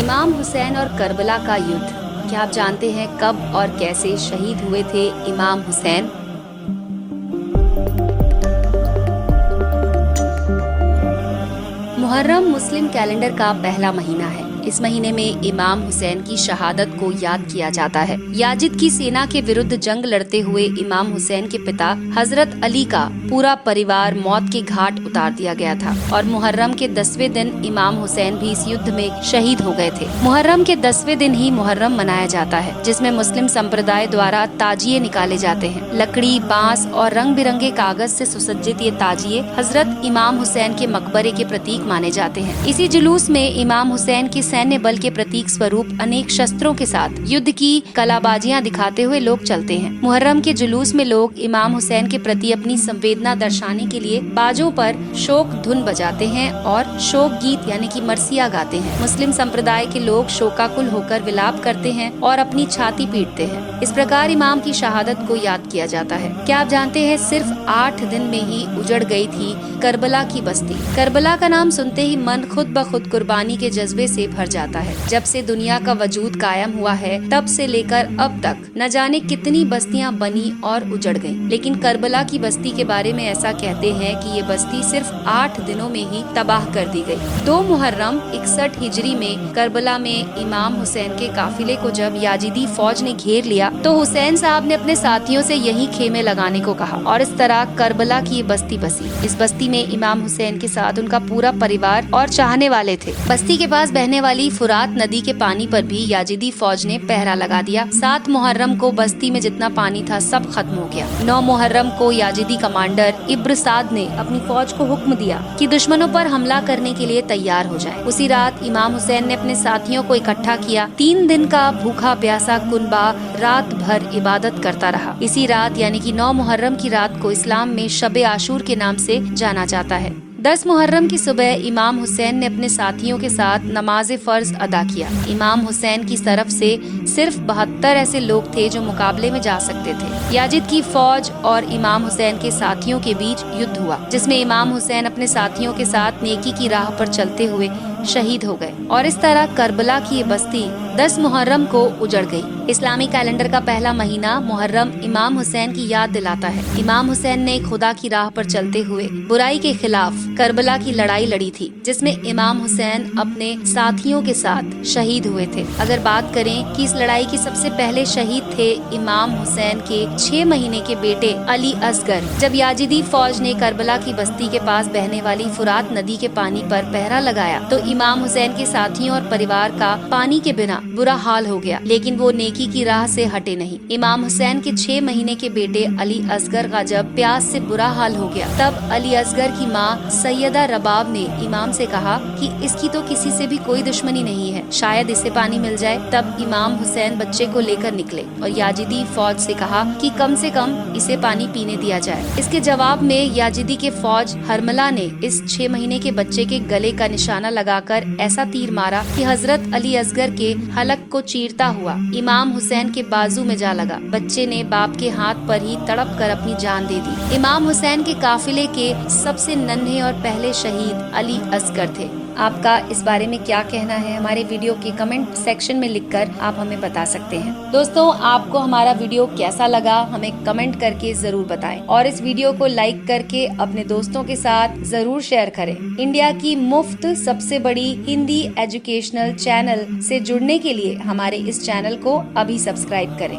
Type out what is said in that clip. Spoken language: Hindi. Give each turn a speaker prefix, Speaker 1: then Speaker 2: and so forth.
Speaker 1: इमाम हुसैन और करबला का युद्ध। क्या आप जानते हैं कब और कैसे शहीद हुए थे इमाम हुसैन? मुहर्रम मुस्लिम कैलेंडर का पहला महीना है। इस महीने में इमाम हुसैन की शहादत को याद किया जाता है। याजिद की सेना के विरुद्ध जंग लड़ते हुए इमाम हुसैन के पिता हजरत अली का पूरा परिवार मौत के घाट उतार दिया गया था और मुहर्रम के 10वें दिन इमाम हुसैन भी इस युद्ध में शहीद हो गए थे। मुहर्रम के 10वें दिन ही मुहर्रम मनाया जाता है, जिसमें मुस्लिम संप्रदाय द्वारा ताजिए निकाले जाते हैं। लकड़ी, बांस और रंग बिरंगे कागज से सुसज्जित ये ताजिए हजरत इमाम हुसैन के मकबरे के प्रतीक माने जाते हैं। इसी जुलूस में इमाम हुसैन के सैन्य बल के प्रतीक स्वरूप अनेक शस्त्रों के साथ युद्ध की कलाबाजियां दिखाते हुए लोग चलते हैं। मुहर्रम के जुलूस में लोग इमाम हुसैन के प्रति अपनी संवेदना दर्शाने के लिए बाजों पर शोक धुन बजाते हैं और शोक गीत यानी कि मरसिया गाते हैं। मुस्लिम संप्रदाय के लोग शोकाकुल होकर विलाप करते हैं और अपनी छाती पीटते हैं। इस प्रकार इमाम की शहादत को याद किया जाता है। क्या आप जानते हैं सिर्फ 8 दिन में ही उजड़ गई थी करबला की बस्ती। करबला का नाम सुनते ही मन खुद ब खुद कुर्बानी के जज्बे से भर जाता है। जब से दुनिया का वजूद कायम हुआ है तब से लेकर अब तक न जाने कितनी बस्तियां बनी और उजड़ गईं। लेकिन करबला की बस्ती के बारे में ऐसा कहते हैं कि ये बस्ती सिर्फ 8 दिनों में ही तबाह कर दी गई। 2 मुहर्रम 61 हिजरी में करबला में इमाम हुसैन के काफिले को जब याजिदी फौज ने घेर लिया तो हुसैन साहब ने अपने साथियों से यही खेमे लगाने को कहा और इस तरह करबला की ये बस्ती बसी। इस बस्ती में इमाम हुसैन के साथ उनका पूरा परिवार और चाहने वाले थे। बस्ती के पास बहने वाली फुरात नदी के पानी पर भी याजिदी फौज ने पहरा लगा दिया। 7 मुहर्रम को बस्ती में जितना पानी था सब खत्म हो गया। 9 मुहर्रम को याजिदी कमांडर इब्र साद ने अपनी फौज को हुक्म दिया कि दुश्मनों पर हमला करने के लिए तैयार हो जाए। उसी रात इमाम हुसैन ने अपने साथियों को इकट्ठा किया। 3 दिन का भूखा प्यासा कुनबा रात भर इबादत करता रहा। इसी रात यानी कि 9 मुहर्रम की रात को इस्लाम में शबे आशूर के नाम से जाना जाता है। 10 मुहर्रम की सुबह इमाम हुसैन ने अपने साथियों के साथ नमाज फर्ज अदा किया। इमाम हुसैन की तरफ से सिर्फ 72 ऐसे लोग थे जो मुकाबले में जा सकते थे। याजिद की फौज और इमाम हुसैन के साथियों के बीच युद्ध हुआ, जिसमें इमाम हुसैन अपने साथियों के साथ नेकी की राह पर चलते हुए शहीद हो गए और इस तरह करबला की ये बस्ती 10 मुहर्रम को उजड़ गई। इस्लामी कैलेंडर का पहला महीना मुहर्रम इमाम हुसैन की याद दिलाता है। इमाम हुसैन ने खुदा की राह पर चलते हुए बुराई के खिलाफ करबला की लड़ाई लड़ी थी, जिसमें इमाम हुसैन अपने साथियों के साथ शहीद हुए थे। अगर बात करें कि इस लड़ाई के सबसे पहले शहीद थे इमाम हुसैन के 6 महीने के बेटे अली असगर। जब याजिदी फौज ने करबला की बस्ती के पास बहने वाली फुरात नदी के पानी पर पहरा लगाया तो इमाम हुसैन के साथियों और परिवार का पानी के बिना बुरा हाल हो गया, लेकिन वो नेकी की राह से हटे नहीं। इमाम हुसैन के 6 महीने के बेटे अली असगर का जब प्यास से बुरा हाल हो गया तब अली असगर की माँ सैयदा रबाब ने इमाम से कहा कि इसकी तो किसी से भी कोई दुश्मनी नहीं है, शायद इसे पानी मिल जाए। तब इमाम हुसैन बच्चे को लेकर निकले और याजिदी फौज से कहा कि कम से कम इसे पानी पीने दिया जाए। इसके जवाब में याजिदी के फौज हरमला ने इस 6 महीने के बच्चे के गले का निशाना लगाकर ऐसा तीर मारा कि हजरत अली असगर के हलक को चीरता हुआ इमाम हुसैन के बाजू में जा लगा। बच्चे ने बाप के हाथ पर ही तड़प कर अपनी जान दे दी। इमाम हुसैन के काफिले के सबसे नन्हे और पहले शहीद अली असगर थे। आपका इस बारे में क्या कहना है हमारे वीडियो के कमेंट सेक्शन में लिखकर आप हमें बता सकते हैं। दोस्तों, आपको हमारा वीडियो कैसा लगा हमें कमेंट करके जरूर बताएं और इस वीडियो को लाइक करके अपने दोस्तों के साथ जरूर शेयर करें। इंडिया की मुफ्त सबसे बड़ी हिंदी एजुकेशनल चैनल से जुड़ने के लिए हमारे इस चैनल को अभी सब्सक्राइब करें।